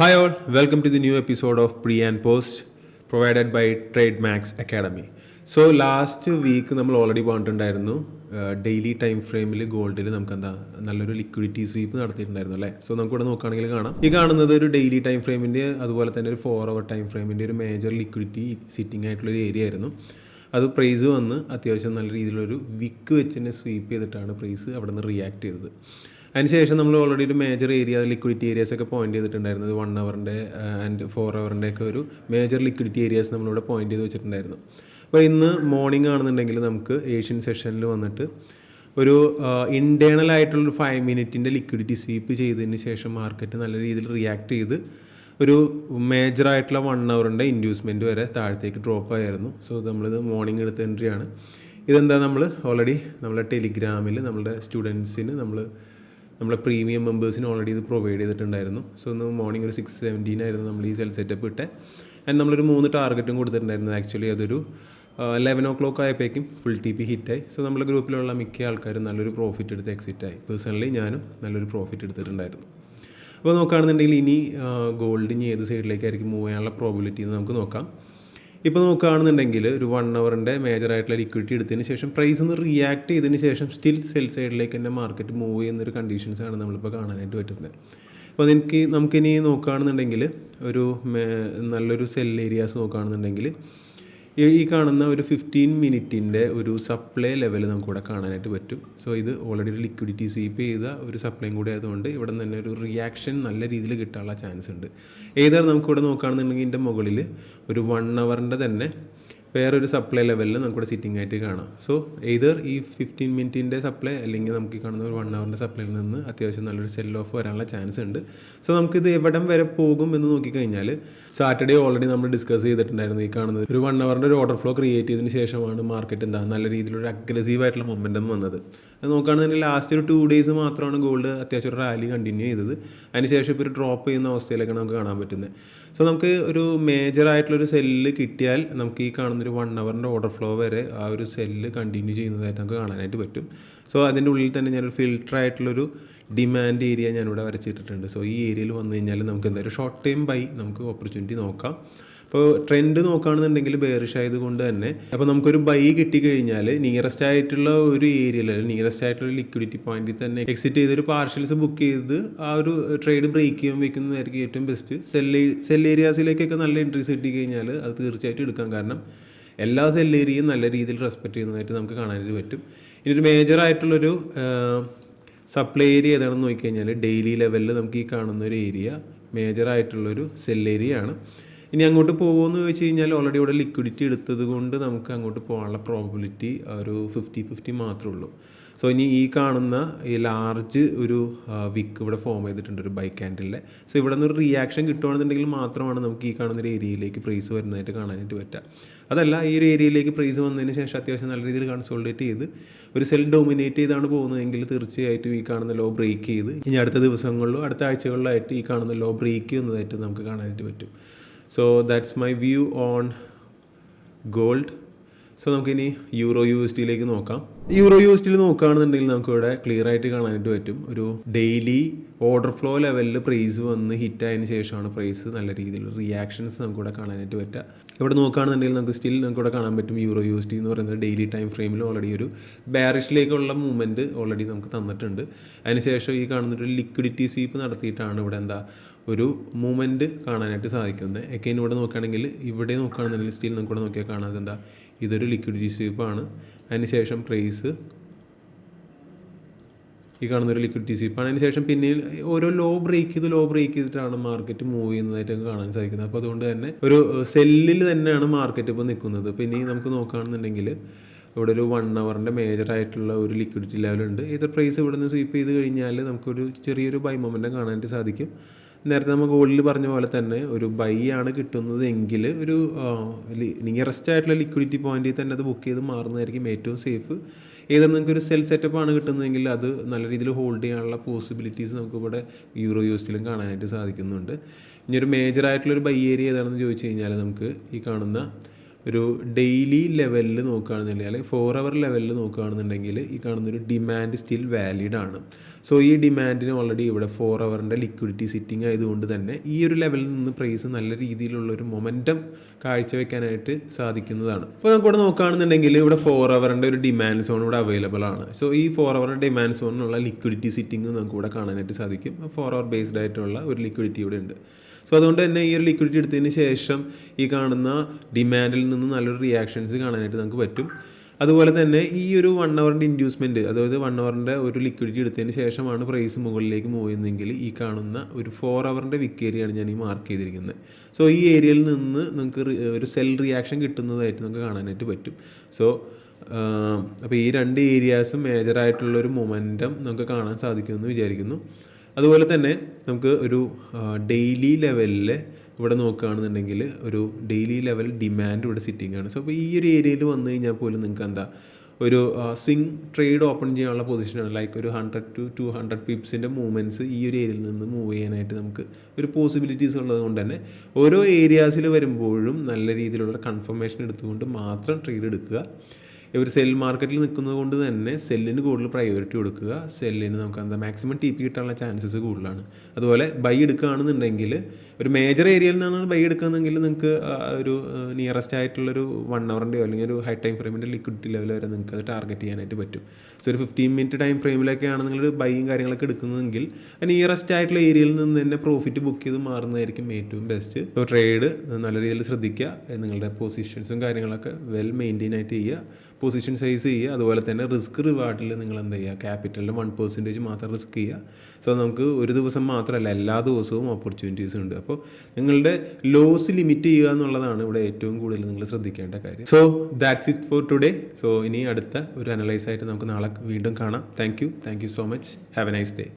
Hi all, welcome to the new episode of Pre and Post provided by Trademax Academy. So last week നമ്മൾ already പറഞ്ഞിട്ടുണ്ടായിരുന്നു daily time ഫ്രെയിമിൽ ഗോൾഡിൽ നമുക്ക് എന്താ നല്ലൊരു ലിക്വിഡിറ്റി സ്വീപ്പ് നടത്തിയിട്ടുണ്ടായിരുന്നു അല്ലേ. സോ നമുക്കിവിടെ നോക്കുകയാണെങ്കിൽ കാണാം, ഈ കാണുന്നത് ഒരു ഡെയിലി ടൈം ഫ്രെയിമിൻ്റെ അതുപോലെ തന്നെ ഒരു 4 hour ടൈം ഫ്രെയിമിൻ്റെ ഒരു മേജർ ലിക്വിഡിറ്റി സിറ്റിംഗ് ആയിട്ടുള്ളൊരു ഏരിയ ആയിരുന്നു. അത് പ്രൈസ് വന്ന് അത്യാവശ്യം നല്ല രീതിയിലൊരു വിക്ക് വെച്ച് തന്നെ സ്വീപ്പ് ചെയ്തിട്ടാണ് പ്രൈസ് അവിടെ നിന്ന് റിയാക്ട് ചെയ്തത്. അതിനുശേഷം നമ്മൾ ഓൾറെഡി ഒരു മേജർ ഏരിയ ലിക്വിഡിറ്റി ഏരിയാസ് ഒക്കെ പോയിന്റ് ചെയ്തിട്ടുണ്ടായിരുന്നത് 1 hourൻ്റെ ആൻഡ് 4 hourൻ്റെ ഒക്കെ ഒരു മേജർ ലിക്വിഡിറ്റി ഏരിയാസ് നമ്മളിവിടെ പോയിന്റ് ചെയ്ത് വെച്ചിട്ടുണ്ടായിരുന്നു. അപ്പോൾ ഇന്ന് മോർണിംഗ് ആണെന്നുണ്ടെങ്കിൽ നമുക്ക് ഏഷ്യൻ സെഷനിൽ വന്നിട്ട് ഒരു ഇൻറ്റേർണൽ ആയിട്ടുള്ളൊരു 5 minute ലിക്വിഡിറ്റി സ്വീപ്പ് ചെയ്തതിന് ശേഷം മാർക്കറ്റ് നല്ല രീതിയിൽ റിയാക്ട് ചെയ്ത് ഒരു മേജറായിട്ടുള്ള 1 hourൻ്റെ ഇൻഡ്യൂസ്മെൻറ്റ് വരെ താഴത്തേക്ക് ഡ്രോപ്പ് ആയിരുന്നു. സോ നമ്മളിത് മോർണിംഗ് എടുത്ത എൻട്രിയാണ്. ഇതെന്താ നമ്മൾ ഓൾറെഡി നമ്മളെ ടെലിഗ്രാമിൽ നമ്മളുടെ സ്റ്റുഡൻസിന് നമ്മളെ പ്രീമിയം മെമ്പേഴ്സിന് ഓൾറെഡി ഇത് പ്രൊവൈഡ് ചെയ്തിട്ടുണ്ടായിരുന്നു. സോ ഇന്ന് മോർണിംഗ് ഒരു 6:17 ആയിരുന്നു നമ്മൾ ഈ സെൽ സെറ്റപ്പ് ഇട്ടെ. ആൻഡ് നമ്മളൊരു 3 ടാർഗറ്റും കൊടുത്തിട്ടുണ്ടായിരുന്നു. ആക്ച്വലി അതൊരു 11 o'clock ആയപ്പോഴേക്കും ഫുൾ TP ഹിറ്റായി. സോ നമ്മുടെ ഗ്രൂപ്പിലുള്ള മിക്ക ആൾക്കാരും നല്ലൊരു പ്രോഫിറ്റ് എടുത്ത് എക്സിറ്റായി. പേഴ്സണലി ഞാനും നല്ലൊരു പ്രോഫിറ്റ് എടുത്തിട്ടുണ്ടായിരുന്നു. അപ്പോൾ നോക്കുകയാണെന്നുണ്ടെങ്കിൽ ഇനി ഗോൾഡ് ഇനി ഏത് സൈഡിലേക്കായിരിക്കും മൂവ് ചെയ്യാനുള്ള പ്രോബിലിറ്റി എന്ന് നമുക്ക് നോക്കാം. ഇപ്പോൾ നോക്കുകയാണെന്നുണ്ടെങ്കിൽ ഒരു 1 hourൻ്റെ മേജറായിട്ടുള്ള ലിക്വിഡിറ്റി എടുത്തതിന് ശേഷം പ്രൈസ് ഒന്ന് റിയാക്ട് ചെയ്തതിന് ശേഷം സ്റ്റിൽ സെൽ സൈഡിലേക്ക് തന്നെ മാർക്കറ്റ് മൂവ് ചെയ്യുന്നൊരു കണ്ടീഷൻസാണ് നമ്മളിപ്പോൾ കാണാനായിട്ട് പറ്റുന്നത്. അപ്പോൾ നമുക്കിനി നോക്കുകയാണെന്നുണ്ടെങ്കിൽ ഒരു നല്ലൊരു സെൽ ഏരിയാസ് നോക്കുകയാണെന്നുണ്ടെങ്കിൽ ഈ കാണുന്ന ഒരു 15 minute ഒരു സപ്ലൈ ലെവൽ നമുക്കിവിടെ കാണാനായിട്ട് പറ്റും. സോ ഇത് ഓൾറെഡി ഒരു ലിക്വിഡിറ്റി സ്വീപ്പ് ചെയ്ത ഒരു സപ്ലൈയും കൂടി ആയതുകൊണ്ട് ഇവിടെ തന്നെ ഒരു റിയാക്ഷൻ നല്ല രീതിയിൽ കിട്ടാനുള്ള ചാൻസ് ഉണ്ട്. ഏതാണ് നമുക്കിവിടെ നോക്കുകയാണെന്നുണ്ടെങ്കിൽ ഇതിൻ്റെ മുകളിൽ ഒരു 1 hourൻ്റെ തന്നെ വേറൊരു സപ്ലൈ ലെവലിൽ നമുക്കിവിടെ സിറ്റിംഗ് ആയിട്ട് കാണാം. സോ ഏതർ ഈ 15 minute സപ്ലൈ അല്ലെങ്കിൽ നമുക്ക് ഈ കാണുന്ന ഒരു 1 hourൻ്റെ സപ്ലൈയിൽ നിന്ന് അത്യാവശ്യം നല്ലൊരു സെൽ ഓഫ് വരാനുള്ള ചാൻസ് ഉണ്ട്. സോ നമുക്കിത് എവിടം വരെ പോകും എന്ന് നോക്കിക്കഴിഞ്ഞാൽ സാറ്റർഡേ ഓൾറെഡി നമ്മൾ ഡിസ്കസ് ചെയ്തിട്ടുണ്ടായിരുന്നു. ഈ കാണുന്നത് ഒരു 1 hourൻ്റെ ഒരു ഓർഡർ ഫ്ലോ ക്രിയേറ്റ് ചെയ്തതിന് ശേഷമാണ് മാർക്കറ്റ് നല്ല രീതിയിലൊരു അഗ്രസീവ് ആയിട്ടുള്ള മൊമെൻറ്റം വന്നത്. അത് നോക്കുകയാണെന്നുണ്ടെങ്കിൽ ലാസ്റ്റ് ഒരു 2 days മാത്രമാണ് ഗോൾഡ് അത്യാവശ്യം ഒരു റാലി കണ്ടിന്യൂ ചെയ്തത്. അതിനുശേഷം ഇപ്പോൾ ഒരു ഡ്രോപ്പ് ചെയ്യുന്ന അവസ്ഥയിലേക്കാണ് നമുക്ക് കാണാൻ പറ്റുന്നത്. സോ നമുക്ക് ഒരു മേജറായിട്ടുള്ളൊരു സെല്ല് കിട്ടിയാൽ നമുക്ക് ഈ കാണുന്നൊരു 1 hourൻ്റെ ഓർഡർ ഫ്ലോ വരെ ആ ഒരു സെല്ല് കണ്ടിന്യൂ ചെയ്യുന്നതായിട്ട് നമുക്ക് കാണാനായിട്ട് പറ്റും. സോ അതിൻ്റെ ഉള്ളിൽ തന്നെ ഞാനൊരു ഫിൽട്ടർ ആയിട്ടുള്ളൊരു ഡിമാൻഡ് ഏരിയ ഞാനിവിടെ വരച്ചിട്ടിട്ടുണ്ട്. സോ ഈ ഏരിയയിൽ വന്നു കഴിഞ്ഞാൽ നമുക്ക് എന്തായാലും ഷോർട്ട് ടൈം ബൈ നമുക്ക് ഓപ്പർച്യൂണിറ്റി നോക്കാം. അപ്പോൾ ട്രെൻഡ് നോക്കുകയാണെന്നുണ്ടെങ്കിൽ ബെയറിഷ് ആയതുകൊണ്ട് തന്നെ അപ്പോൾ നമുക്കൊരു ബൈ കിട്ടിക്കഴിഞ്ഞാൽ നിയറസ്റ്റ് ആയിട്ടുള്ള ഒരു ഏരിയയിൽ നിയറസ്റ്റ് ആയിട്ടുള്ള ലിക്വിഡിറ്റി പോയിന്റിൽ തന്നെ എക്സിറ്റ് ചെയ്തൊരു പാർഷ്യൽസ് ബുക്ക് ചെയ്ത് ആ ഒരു ട്രേഡ് ബ്രേക്ക് ചെയ്യാൻ വെക്കുന്നതായിരിക്കും ഏറ്റവും ബെസ്റ്റ്. സെൽ ഏരിയാസിലേക്കൊക്കെ നല്ല എൻട്രീസ് കിട്ടിക്കഴിഞ്ഞാൽ അത് തീർച്ചയായിട്ടും എടുക്കാം. കാരണം എല്ലാ സെൽ ഏരിയയും നല്ല രീതിയിൽ റെസ്പെക്ട് ചെയ്യുന്നതായിട്ട് നമുക്ക് കാണാനായിട്ട് പറ്റും. ഇതൊരു മേജറായിട്ടുള്ളൊരു സപ്ലൈ ഏരിയ ഏതാണെന്ന് നോക്കിക്കഴിഞ്ഞാൽ ഡെയിലി ലെവലിൽ നമുക്ക് ഈ കാണുന്ന ഒരു ഏരിയ മേജറായിട്ടുള്ളൊരു സെൽ ഏരിയ ആണ്. ഇനി അങ്ങോട്ട് പോകുമെന്ന് ചോദിച്ചു കഴിഞ്ഞാൽ ഓൾറെഡി ഇവിടെ ലിക്വിഡിറ്റി എടുത്തത് കൊണ്ട് നമുക്ക് അങ്ങോട്ട് പോകാനുള്ള പ്രോബിലിറ്റി ഒരു 50-50 മാത്രമേ ഉള്ളൂ. സോ ഇനി ഈ കാണുന്ന ഈ ലാർജ് ഒരു വിക്ക് ഇവിടെ ഫോം ചെയ്തിട്ടുണ്ട് ഒരു ബൈ ക്യാൻഡലിലെ. സോ ഇവിടെ നിന്നൊരു റിയാക്ഷൻ കിട്ടുകയാണെന്നുണ്ടെങ്കിൽ മാത്രമാണ് നമുക്ക് ഈ കാണുന്ന ഒരു ഏരിയയിലേക്ക് പ്രൈസ് വരുന്നതായിട്ട് കാണാനായിട്ട് പറ്റുക. അതല്ല ഈ ഒരു ഏരിയയിലേക്ക് പ്രൈസ് വന്നതിന് ശേഷം അത്യാവശ്യം നല്ല രീതിയിൽ കൺസോൾഡേറ്റ് ചെയ്ത് ഒരു സെൽ ഡോമിനേറ്റ് ചെയ്താണ് പോകുന്നതെങ്കിൽ തീർച്ചയായിട്ടും ഈ കാണുന്ന ലോ ബ്രേക്ക് ചെയ്ത് ഇനി അടുത്ത ദിവസങ്ങളിലോ അടുത്ത ആഴ്ചകളിലായിട്ട് ഈ കാണുന്ന ലോ ബ്രേക്ക് ചെയ്യുന്നതായിട്ട് നമുക്ക് കാണാനായിട്ട് പറ്റും. So that's my view on gold. So നമുക്കിനി യൂറോ USDയിലേക്ക് നോക്കാം. യൂറോ USDയിൽ നോക്കുകയാണെന്നുണ്ടെങ്കിൽ നമുക്കിവിടെ ക്ലിയർ ആയിട്ട് കാണാനായിട്ട് പറ്റും ഒരു ഡെയിലി ഓർഡർ ഫ്ലോ ലെവലിൽ പ്രൈസ് വന്ന് ഹിറ്റായതിന് ശേഷമാണ് പ്രൈസ് നല്ല രീതിയിൽ റിയാക്ഷൻസ് നമുക്കിവിടെ കാണാനായിട്ട് പറ്റുക. ഇവിടെ നോക്കുകയാണെന്നുണ്ടെങ്കിൽ നമുക്ക് സ്റ്റിൽ നമുക്കിവിടെ കാണാൻ പറ്റും യൂറോ USD എന്ന് പറയുന്നത് ഡെയിലി ടൈം ഫ്രെയിമിൽ ഓൾറെഡി ഒരു ബാരിഷിലേക്കുള്ള മൂവ്മെൻറ്റ് ഓൾറെഡി നമുക്ക് തന്നിട്ടുണ്ട്. അതിനുശേഷം ഈ കാണുന്നൊരു ലിക്വിഡിറ്റി സ്വീപ്പ് നടത്തിയിട്ടാണ് ഇവിടെ ഒരു മൂവ്മെൻറ്റ് കാണാനായിട്ട് സാധിക്കുന്നത്. ഒക്കെ ഇവിടെ നോക്കുകയാണെങ്കിൽ നോക്കുകയാണെന്നുണ്ടെങ്കിൽ സ്റ്റിൽ നമുക്കിവിടെ നോക്കിയാൽ കാണാതെ ഇതൊരു ലിക്വിഡിറ്റി സ്വീപ്പാണ്. അതിനുശേഷം പ്രൈസ് ഈ കാണുന്നൊരു ലിക്വിഡിറ്റി സ്വീപ്പാണ്. അതിനുശേഷം പിന്നെ ഓരോ ലോ ബ്രേക്ക് ചെയ്തിട്ടാണ് മാർക്കറ്റ് മൂവ് ചെയ്യുന്നതായിട്ട് കാണാൻ സാധിക്കുന്നത്. അപ്പോൾ അതുകൊണ്ട് തന്നെ ഒരു സെല്ലിൽ തന്നെയാണ് മാർക്കറ്റ് ഇപ്പോൾ നിൽക്കുന്നത്. പിന്നെ നമുക്ക് നോക്കുകയാണെന്നുണ്ടെങ്കിൽ ഇവിടെ ഒരു 1 hourൻ്റെ മേജറായിട്ടുള്ള ഒരു ലിക്വിഡിറ്റി ലെവലുണ്ട്. ഇത് പ്രൈസ് ഇവിടെ നിന്ന് സ്വീപ്പ് ചെയ്ത് കഴിഞ്ഞാൽ നമുക്കൊരു ചെറിയൊരു ബൈ മൊമെൻറ്റം കാണാനായിട്ട് സാധിക്കും. നേരത്തെ നമ്മൾ ഗോൾഡിൽ പറഞ്ഞ പോലെ തന്നെ ഒരു ബൈ ആണ് കിട്ടുന്നത് എങ്കിൽ ഒരു നിയറസ്റ്റ് ആയിട്ടുള്ള ലിക്വിഡിറ്റി പോയിന്റിൽ തന്നെ അത് ബുക്ക് ചെയ്ത് മാറുന്നതായിരിക്കും ഏറ്റവും സേഫ്. ഏതായാലും നിങ്ങൾക്കൊരു സെൽ സെറ്റപ്പാണ് കിട്ടുന്നതെങ്കിൽ അത് നല്ല രീതിയിൽ ഹോൾഡ് ചെയ്യാനുള്ള പോസിബിലിറ്റീസ് നമുക്കിവിടെ യൂറോ USDയിലും കാണാനായിട്ട് സാധിക്കുന്നുണ്ട്. ഇനി ഒരു മേജറായിട്ടുള്ളൊരു ബൈ ഏരിയ ഏതാണെന്ന് ചോദിച്ചു കഴിഞ്ഞാൽ നമുക്ക് ഈ കാണുന്ന ഒരു ഡെയിലി ലെവലിൽ നോക്കുകയാണെന്നുണ്ടെങ്കിൽ അല്ലെങ്കിൽ 4 hour ലെവലിൽ നോക്കുകയാണെന്നുണ്ടെങ്കിൽ ഈ കാണുന്നൊരു ഡിമാൻഡ് സ്റ്റിൽ വാലിഡ് ആണ്. സോ ഈ ഡിമാൻഡിന് ഓൾറെഡി ഇവിടെ 4 അവറിൻ്റെ ലിക്വിഡിറ്റി സിറ്റിംഗ് ആയതുകൊണ്ട് തന്നെ ഈ ഒരു ലെവലിൽ നിന്ന് പ്രൈസ് നല്ല രീതിയിലുള്ളൊരു മൊമെൻറ്റം കാഴ്ചവെക്കാനായിട്ട് സാധിക്കുന്നതാണ്. അപ്പോൾ നമുക്കിവിടെ നോക്കുകയാണെന്നുണ്ടെങ്കിൽ ഇവിടെ 4 അവറിൻ്റെ ഒരു ഡിമാൻഡ് സോൺ ഇവിടെ അവൈലബിൾ ആണ്. സോ ഈ 4 അവറിൻ്റെ ഡിമാൻഡ് സോണിനുള്ള ലിക്വിഡിറ്റി സിറ്റിംഗ് നമുക്ക് ഇവിടെ കാണാനായിട്ട് സാധിക്കും. 4 അവർ ബേസ്ഡ് ആയിട്ടുള്ള ഒരു ലിക്വിഡിറ്റി ഇവിടെ ഉണ്ട്. സോ അതുകൊണ്ട് തന്നെ ഈ ഒരു ലിക്വിഡിറ്റി എടുത്തതിന് ശേഷം ഈ കാണുന്ന ഡിമാൻഡിൽ നിന്ന് നല്ലൊരു റിയാക്ഷൻസ് കാണാനായിട്ട് നമുക്ക് പറ്റും. അതുപോലെ തന്നെ ഈ ഒരു 1 അവറിൻ്റെ ഇൻഡ്യൂസ്മെൻറ്റ്, അതായത് 1 അവറിൻ്റെ ഒരു ലിക്വിഡിറ്റി എടുത്തതിന് ശേഷമാണ് പ്രൈസ് മുകളിലേക്ക് മൂവ് ചെയ്യുന്നതെങ്കിൽ ഈ കാണുന്ന ഒരു 4 അവറിൻ്റെ വിക്ക് ഏരിയയാണ് ഞാൻ ഈ മാർക്ക് ചെയ്തിരിക്കുന്നത്. സോ ഈ ഏരിയയിൽ നിന്ന് നമുക്ക് ഒരു സെൽ റിയാക്ഷൻ കിട്ടുന്നതായിട്ട് നമുക്ക് കാണാനായിട്ട് പറ്റും. സോ അപ്പോൾ ഈ 2 ഏരിയാസും മേജറായിട്ടുള്ളൊരു മൊമെൻറ്റം നമുക്ക് കാണാൻ സാധിക്കുമെന്ന് വിചാരിക്കുന്നു. അതുപോലെ തന്നെ നമുക്ക് ഒരു ഡെയിലി ലെവലിൽ ഇവിടെ നോക്കുകയാണെന്നുണ്ടെങ്കിൽ ഒരു ഡെയിലി ലെവൽ ഡിമാൻഡ് ഇവിടെ സിറ്റിംഗ് ആണ്. സോ അപ്പോൾ ഈ ഒരു ഏരിയയിൽ വന്നു കഴിഞ്ഞാൽ പോലും നിങ്ങൾക്ക് എന്താ ഒരു സ്വിംഗ് ട്രേഡ് ഓപ്പൺ ചെയ്യാനുള്ള പൊസിഷനാണ്. ലൈക്ക് ഒരു 100 to 200 പിപ്സിൻ്റെ മൂവ്മെൻറ്റ്സ് ഈ ഒരു ഏരിയയിൽ നിന്ന് മൂവ് ചെയ്യാനായിട്ട് നമുക്ക് ഒരു പോസിബിലിറ്റീസ് ഉള്ളത് കൊണ്ട് തന്നെ ഓരോ ഏരിയാസിൽ വരുമ്പോഴും നല്ല രീതിയിലുള്ള കൺഫർമേഷൻ എടുത്തുകൊണ്ട് മാത്രം ട്രേഡ് എടുക്കുക. ഒരു സെൽ മാർക്കറ്റിൽ നിൽക്കുന്നത് കൊണ്ട് തന്നെ സെല്ലിന് കൂടുതൽ പ്രയോറിറ്റി കൊടുക്കുക. സെല്ലിന് നമുക്ക് എന്താ മാക്സിമം ടി പി കിട്ടാനുള്ള ചാൻസസ് കൂടുതലാണ്. അതുപോലെ ബൈ എടുക്കുകയാണെന്നുണ്ടെങ്കിൽ ഒരു മേജർ ഏരിയയിൽ നിന്നാണ് ബൈ എടുക്കുകയെന്നെങ്കിൽ നിങ്ങൾക്ക് ഒരു നിയറസ്റ്റ് ആയിട്ടുള്ളൊരു 1 അവറിൻ്റെയോ അല്ലെങ്കിൽ ഒരു ഹൈ ടൈം ഫ്രെയിമിൻ്റെ ലിക്വിഡിറ്റി ലെവൽ വരെ നിങ്ങൾക്ക് അത് ടാർഗറ്റ് ചെയ്യാനായിട്ട് പറ്റും. സോ ഒരു 15 മിനിറ്റ് ടൈം ഫ്രെയിമിലൊക്കെയാണ് നിങ്ങൾ ബൈയും കാര്യങ്ങളൊക്കെ എടുക്കുന്നതെങ്കിൽ നിയറസ്റ്റ് ആയിട്ടുള്ള ഏരിയയിൽ നിന്ന് തന്നെ പ്രോഫിറ്റ് ബുക്ക് ചെയ്ത് മാറുന്നതായിരിക്കും ഏറ്റവും ബെസ്റ്റ്. സോ ട്രേഡ് നല്ല രീതിയിൽ ശ്രദ്ധിക്കുക. നിങ്ങളുടെ പൊസിഷൻസും കാര്യങ്ങളൊക്കെ വെൽ മെയിൻറ്റെയിൻ ആയിട്ട് ചെയ്യുക. പൊസിഷൻ സൈസ് ചെയ്യുക. അതുപോലെ തന്നെ റിസ്ക് റിവാർഡിൽ നിങ്ങൾ എന്താ ചെയ്യുക, ക്യാപിറ്റലിൻ്റെ 1% മാത്രം റിസ്ക് ചെയ്യുക. സോ നമുക്ക് ഒരു ദിവസം മാത്രമല്ല എല്ലാ ദിവസവും ഓപ്പർച്യൂണിറ്റീസ് ഉണ്ട്. അപ്പോൾ നിങ്ങളുടെ ലോസ് ലിമിറ്റ് ചെയ്യുക എന്നുള്ളതാണ് ഇവിടെ ഏറ്റവും കൂടുതൽ നിങ്ങൾ ശ്രദ്ധിക്കേണ്ട കാര്യം. So that's it for today. So ഇനി അടുത്ത ഒരു അനലൈസ് ആയിട്ട് നമുക്ക് നാളെ വീണ്ടും കാണാം. Thank you so much. Have A nice day.